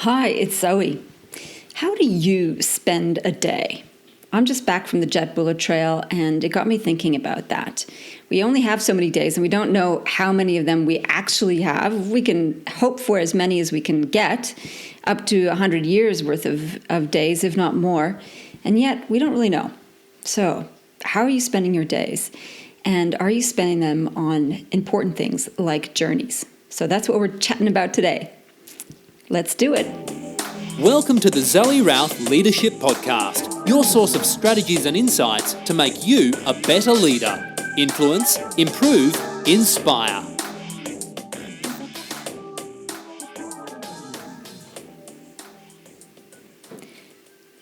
Hi, it's Zoe. How do you spend a day? I'm just back from the Jatbula trail, and it got me thinking about that. We only have so many days, and we don't know how many of them we actually have. We can hope for as many as we can get, up to 100 years worth of days, if not more. And yet, we don't really know. So, how are you spending your days? And are you spending them on important things like journeys? So that's what we're chatting about today. Let's do it. Welcome to the Zoe Routh Leadership Podcast, your source of strategies and insights to make you a better leader. Influence, improve, inspire.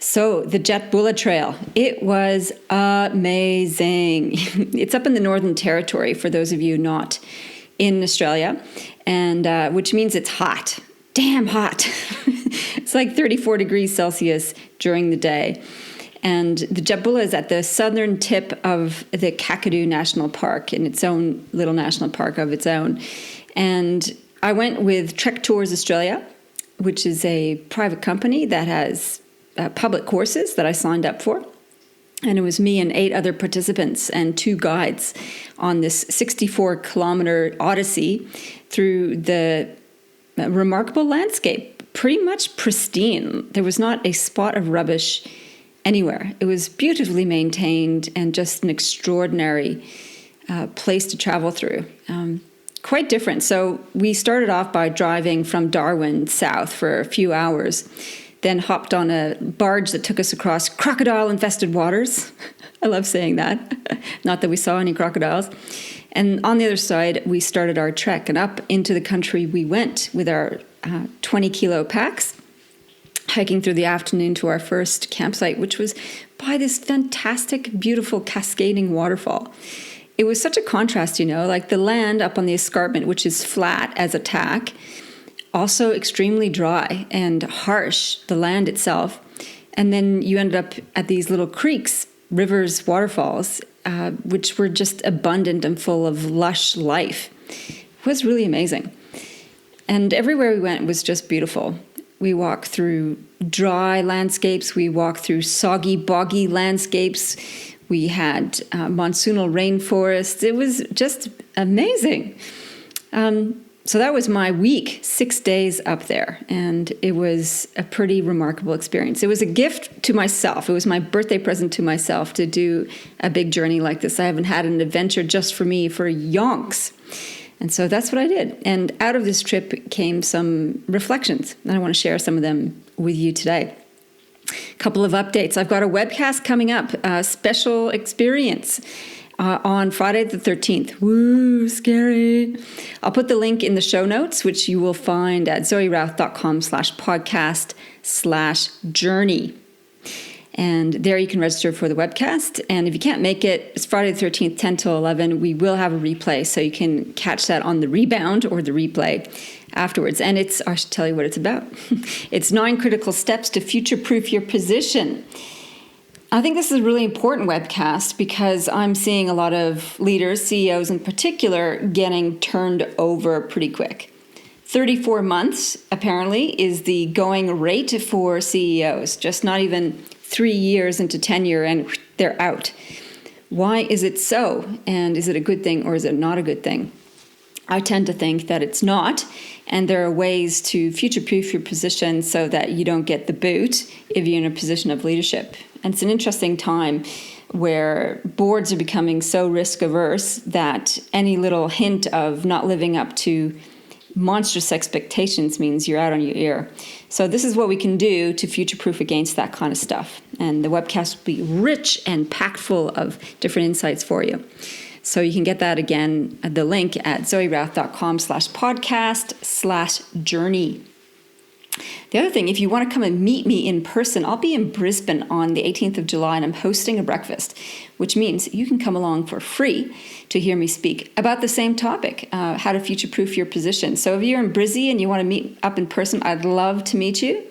So the Jatbula Trail, it was amazing. It's up in the Northern Territory for those of you not in Australia, and which means it's hot. Damn hot. It's like 34 degrees Celsius during the day. And the Jatbula is at the southern tip of the Kakadu National Park, in its own little national park of its own. And I went with Trek Tours Australia, which is a private company that has public courses that I signed up for. And it was me and 8 other participants and 2 guides on this 64-kilometer odyssey through the remarkable landscape, pretty much pristine. There was not a spot of rubbish anywhere. It was beautifully maintained and just an extraordinary place to travel through. Quite different. So we started off by driving from Darwin south for a few hours, then hopped on a barge that took us across crocodile-infested waters. I love saying that. Not that we saw any crocodiles. And on the other side, we started our trek, and up into the country we went with our 20-kilo packs, hiking through the afternoon to our first campsite, which was by this fantastic, beautiful, cascading waterfall. It was such a contrast, like the land up on the escarpment, which is flat as a tack, also extremely dry and harsh, the land itself. And then you ended up at these little creeks, rivers, waterfalls, which were just abundant and full of lush life. It was really amazing. And everywhere we went was just beautiful. We walked through dry landscapes. We walked through soggy, boggy landscapes. We had monsoonal rainforests. It was just amazing. So that was my week, 6 days up there, and it was a pretty remarkable experience. It was a gift to myself. It was my birthday present to myself to do a big journey like this. I haven't had an adventure just for me for yonks. And so that's what I did. And out of this trip came some reflections, and I want to share some of them with you today. A couple of updates. I've got a webcast coming up, a special experience on Friday the 13th. Woo, scary. I'll put the link in the show notes, which you will find at zoerouth.com/podcast/journey. And there you can register for the webcast. And if you can't make it, it's Friday the 13th, 10 till 11. We will have a replay, so you can catch that on the rebound or the replay afterwards. And I should tell you what it's about. It's 9 critical steps to future-proof your position. I think this is a really important webcast because I'm seeing a lot of leaders, CEOs in particular, getting turned over pretty quick. 34 months, apparently, is the going rate for CEOs, just not even 3 years into tenure and they're out. Why is it so? And is it a good thing or is it not a good thing? I tend to think that it's not, and there are ways to future-proof your position so that you don't get the boot if you're in a position of leadership. And it's an interesting time where boards are becoming so risk-averse that any little hint of not living up to monstrous expectations means you're out on your ear. So this is what we can do to future-proof against that kind of stuff. And the webcast will be rich and packed full of different insights for you. So you can get that again, the link at zoerouth.com/podcast/journey. The other thing, if you want to come and meet me in person, I'll be in Brisbane on the 18th of July, and I'm hosting a breakfast, which means you can come along for free to hear me speak about the same topic, how to future-proof your position. So if you're in Brizzy and you want to meet up in person, I'd love to meet you.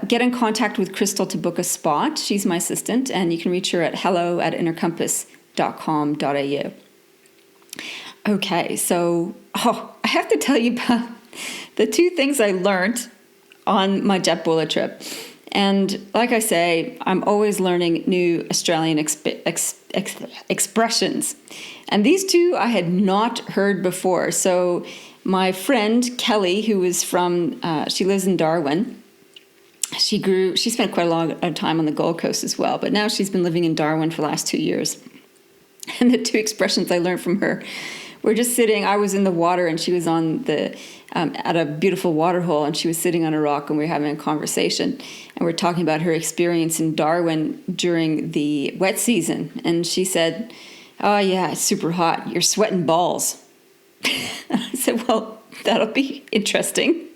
Get in contact with Crystal to book a spot. She's my assistant, and you can reach her at hello@innercompass.com.au. Okay, so I have to tell you about the 2 things I learned on my Jatbula trip. And like I say, I'm always learning new Australian expressions. And these two I had not heard before. So my friend Kelly, who is from, she lives in Darwin. She spent quite a long time on the Gold Coast as well, but now she's been living in Darwin for the last 2 years. And the two expressions I learned from her, we're just sitting, I was in the water and she was on at a beautiful water hole, and she was sitting on a rock, and we were having a conversation, and we're talking about her experience in Darwin during the wet season. And she said, "Oh yeah, it's super hot. You're sweating balls." I said, "Well, that'll be interesting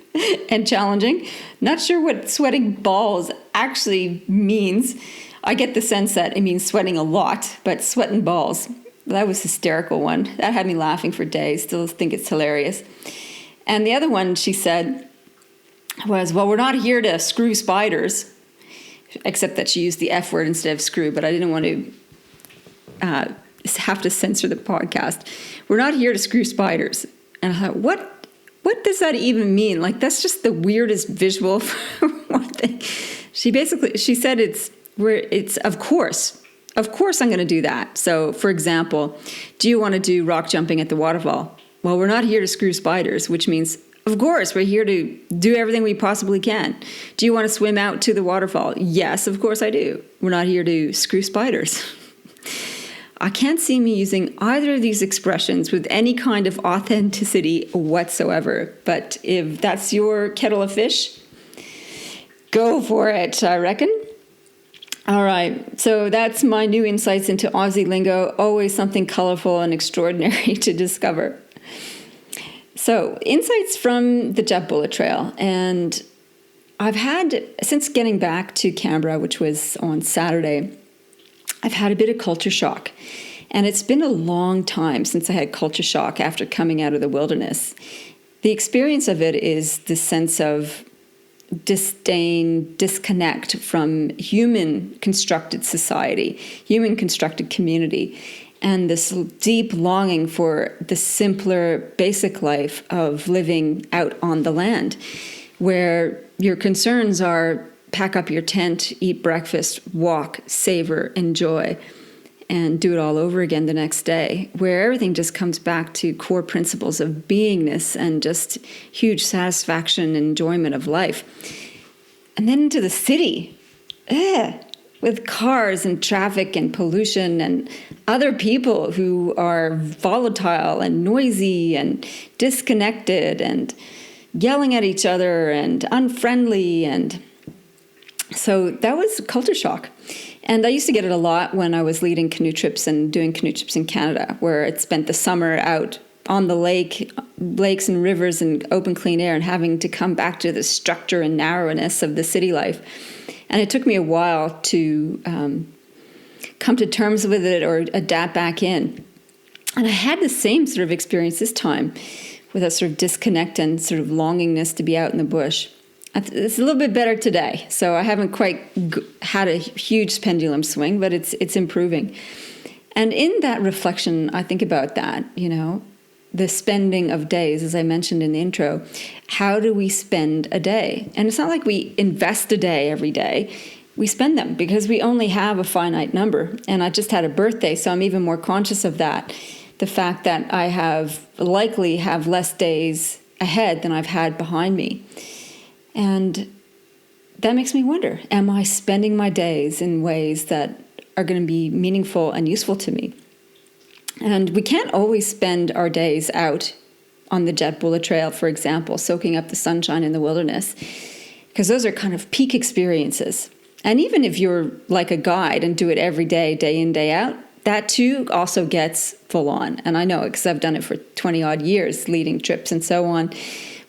and challenging. Not sure what sweating balls actually means. I get the sense that it means sweating a lot, but sweating balls." That was a hysterical one. That had me laughing for days. Still think it's hilarious. And the other one she said was, "Well, we're not here to screw spiders," except that she used the F word instead of screw, but I didn't want to have to censor the podcast. "We're not here to screw spiders." And I thought, what does that even mean? Like, that's just the weirdest visual for one thing. She said it's of course I'm going to do that. So, for example, do you want to do rock jumping at the waterfall? Well, we're not here to screw spiders, which means, of course, we're here to do everything we possibly can. Do you want to swim out to the waterfall? Yes, of course I do. We're not here to screw spiders. I can't see me using either of these expressions with any kind of authenticity whatsoever. But if that's your kettle of fish, go for it, I reckon. All right, so that's my new insights into Aussie lingo. Always something colorful and extraordinary to discover. So, insights from the Jatbula Trail. And I've had, since getting back to Canberra, which was on Saturday, I've had a bit of culture shock. And it's been a long time since I had culture shock after coming out of the wilderness. The experience of it is the sense of disdain, disconnect from human-constructed society, human-constructed community, and this deep longing for the simpler, basic life of living out on the land, where your concerns are pack up your tent, eat breakfast, walk, savor, enjoy, and do it all over again the next day, where everything just comes back to core principles of beingness and just huge satisfaction and enjoyment of life. And then into the city, with cars and traffic and pollution and other people who are volatile and noisy and disconnected and yelling at each other and unfriendly. And so that was culture shock. And I used to get it a lot when I was leading canoe trips and doing canoe trips in Canada, where I spent the summer out on the lakes and rivers and open clean air, and having to come back to the structure and narrowness of the city life. And it took me a while to come to terms with it or adapt back in. And I had the same sort of experience this time, with a sort of disconnect and sort of longingness to be out in the bush. It's a little bit better today, so I haven't quite had a huge pendulum swing, but it's improving. And in that reflection, I think about that, the spending of days, as I mentioned in the intro. How do we spend a day? And it's not like we invest a day every day. We spend them because we only have a finite number. And I just had a birthday, so I'm even more conscious of that. The fact that I likely have less days ahead than I've had behind me. And that makes me wonder, am I spending my days in ways that are going to be meaningful and useful to me? And we can't always spend our days out on the Jatbula Trail, for example, soaking up the sunshine in the wilderness, because those are kind of peak experiences. And even if you're like a guide and do it every day, day in, day out, that too also gets full on. And I know it because I've done it for 20 odd years, leading trips and so on,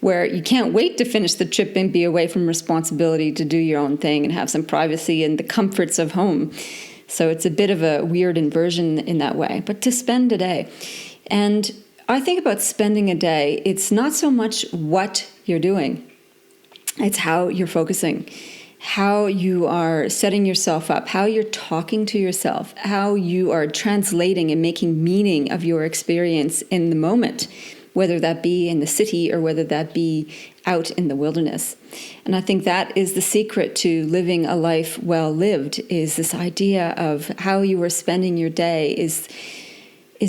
where you can't wait to finish the trip and be away from responsibility to do your own thing and have some privacy and the comforts of home. So it's a bit of a weird inversion in that way, but to spend a day. And I think about spending a day, it's not so much what you're doing, it's how you're focusing, how you are setting yourself up, how you're talking to yourself, how you are translating and making meaning of your experience in the moment. whether that be in the city or whether that be out in the wilderness. And I think that is the secret to living a life well lived, is this idea of how you are spending your day is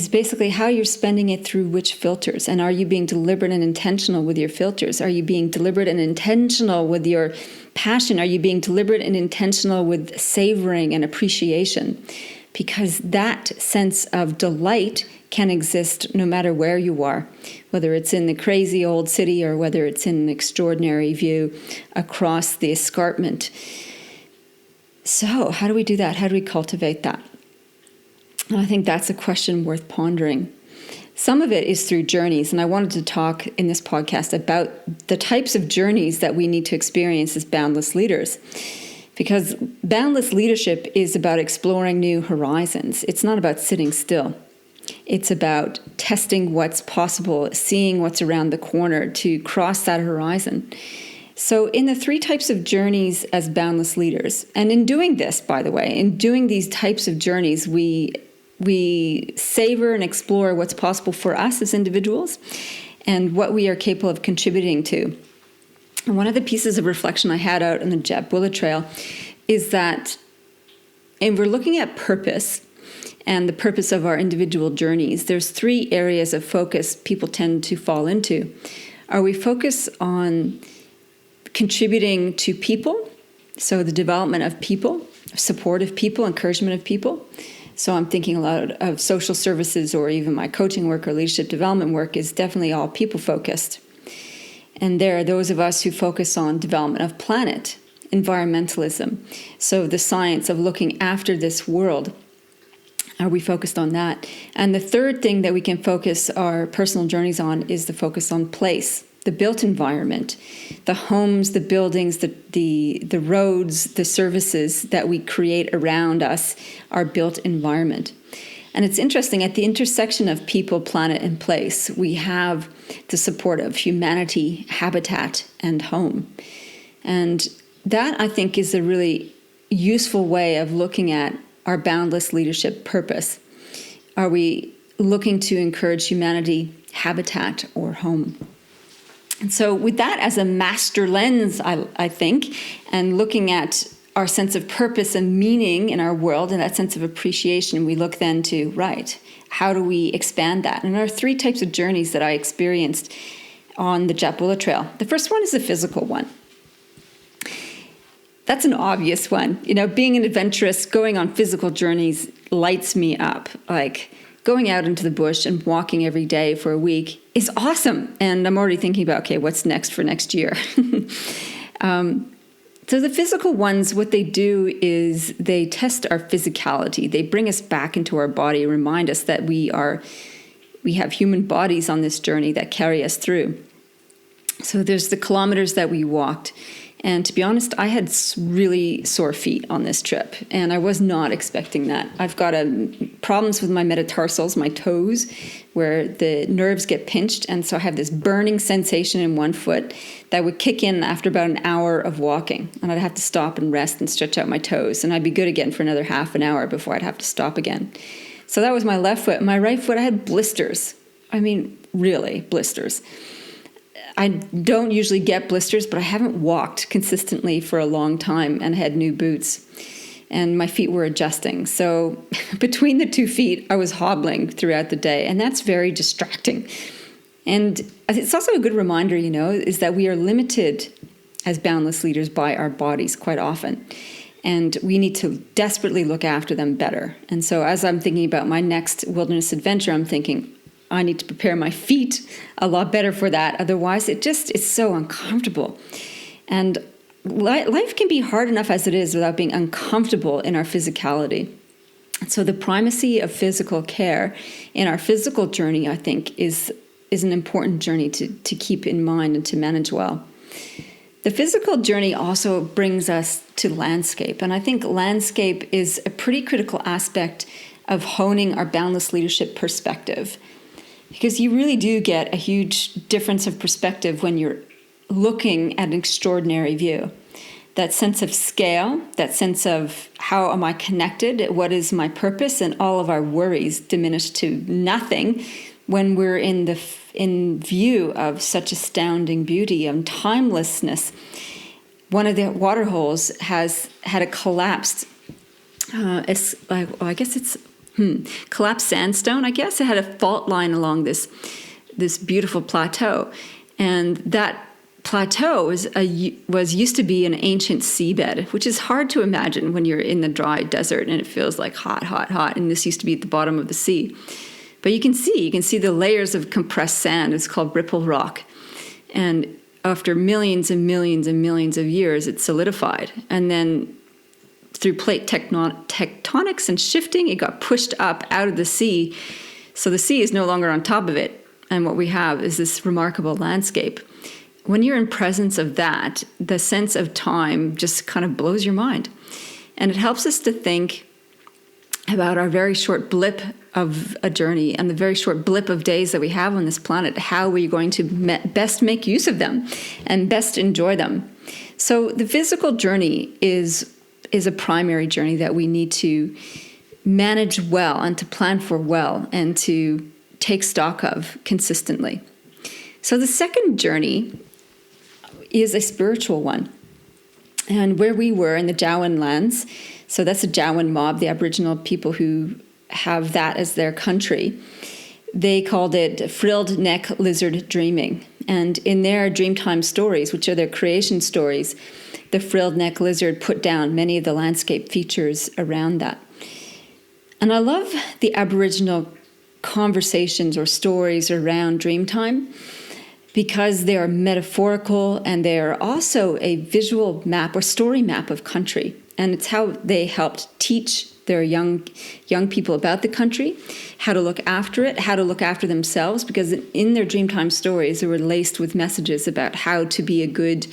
basically how you're spending it through which filters. And are you being deliberate and intentional with your filters? Are you being deliberate and intentional with your passion? Are you being deliberate and intentional with savoring and appreciation? Because that sense of delight can exist no matter where you are, whether it's in the crazy old city or whether it's in an extraordinary view across the escarpment. So how do we do that? How do we cultivate that? And I think that's a question worth pondering. Some of it is through journeys, and I wanted to talk in this podcast about the types of journeys that we need to experience as boundless leaders. Because boundless leadership is about exploring new horizons. It's not about sitting still. It's about testing what's possible, seeing what's around the corner to cross that horizon. So in the 3 types of journeys as boundless leaders, and in doing this, by the way, in doing these types of journeys, we savor and explore what's possible for us as individuals and what we are capable of contributing to. And one of the pieces of reflection I had out on the Jatbula Trail is that, and we're looking at purpose and the purpose of our individual journeys, there's 3 areas of focus people tend to fall into. Are we focused on contributing to people? So the development of people, support of people, encouragement of people. So I'm thinking a lot of social services, or even my coaching work or leadership development work is definitely all people focused. And there are those of us who focus on development of planet, environmentalism. So the science of looking after this world. Are we focused on that? And the third thing that we can focus our personal journeys on is the focus on place, the built environment, the homes, the buildings, the roads, the services that we create around us, our built environment. And it's interesting, at the intersection of people, planet, and place, we have the support of humanity, habitat, and home. And that, I think, is a really useful way of looking at our boundless leadership purpose. Are we looking to encourage humanity, habitat, or home? And so with that as a master lens, I think, and looking at our sense of purpose and meaning in our world and that sense of appreciation, we look then to, right, how do we expand that? And there are 3 types of journeys that I experienced on the Jatbula Trail. The first one is the physical one. That's an obvious one. You know, being an adventurous, going on physical journeys lights me up. Like, going out into the bush and walking every day for a week is awesome. And I'm already thinking about, okay, what's next for next year? So the physical ones, what they do is they test our physicality. They bring us back into our body, remind us that we have human bodies on this journey that carry us through. So there's the kilometers that we walked. And to be honest, I had really sore feet on this trip, and I was not expecting that. I've got problems with my metatarsals, my toes, where the nerves get pinched, and so I have this burning sensation in one foot that would kick in after about an hour of walking, and I'd have to stop and rest and stretch out my toes, and I'd be good again for another half an hour before I'd have to stop again. So that was my left foot. My right foot, I had blisters. I mean, really, blisters. I don't usually get blisters, but I haven't walked consistently for a long time and had new boots, and my feet were adjusting. So between the 2 feet, I was hobbling throughout the day, and that's very distracting. And it's also a good reminder, you know, is that we are limited as boundless leaders by our bodies quite often, and we need to desperately look after them better. And so as I'm thinking about my next wilderness adventure, I'm thinking, I need to prepare my feet a lot better for that. Otherwise, it's so uncomfortable. And life can be hard enough as it is without being uncomfortable in our physicality. So the primacy of physical care in our physical journey, I think, is an important journey to keep in mind and to manage well. The physical journey also brings us to landscape. And I think landscape is a pretty critical aspect of honing our boundless leadership perspective. Because you really do get a huge difference of perspective when you're looking at an extraordinary view. That sense of scale, that sense of how am I connected, what is my purpose, and all of our worries diminish to nothing when we're in view of such astounding beauty and timelessness. One of the water holes had a collapsed, collapsed sandstone, I guess. It had a fault line along this beautiful plateau. And that plateau was used to be an ancient seabed, which is hard to imagine when you're in the dry desert and it feels like hot, hot, hot. And this used to be at the bottom of the sea. But you can see the layers of compressed sand. It's called ripple rock. And after millions and millions and millions of years, it solidified. And then through plate tectonics and shifting, it got pushed up out of the sea. So the sea is no longer on top of it. And what we have is this remarkable landscape. When you're in presence of that, the sense of time just kind of blows your mind. And it helps us to think about our very short blip of a journey and the very short blip of days that we have on this planet. How are we going to best make use of them and best enjoy them? So the physical journey is a primary journey that we need to manage well and to plan for well and to take stock of consistently. So the second journey is a spiritual one. And where we were in the Jawoyn lands, so that's the Jawoyn mob, the Aboriginal people who have that as their country, they called it frilled neck lizard dreaming. And in their Dreamtime stories, which are their creation stories, the frilled neck lizard put down many of the landscape features around that. And I love the Aboriginal conversations or stories around Dreamtime because they are metaphorical and they are also a visual map or story map of country. And it's how they helped teach their young people about the country, how to look after it, how to look after themselves, because in their Dreamtime stories, they were laced with messages about how to be a good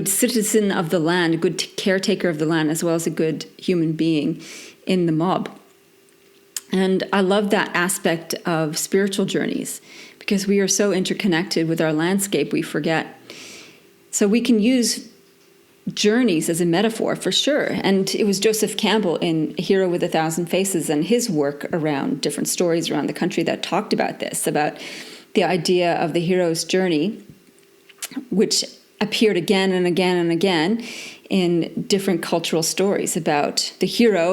citizen of the land, a good caretaker of the land, as well as a good human being in the mob. And I love that aspect of spiritual journeys because we are so interconnected with our landscape, we forget. So we can use journeys as a metaphor for sure. And it was Joseph Campbell in A Hero with a Thousand Faces and his work around different stories around the country that talked about this, about the idea of the hero's journey, which appeared again and again and again in different cultural stories about the hero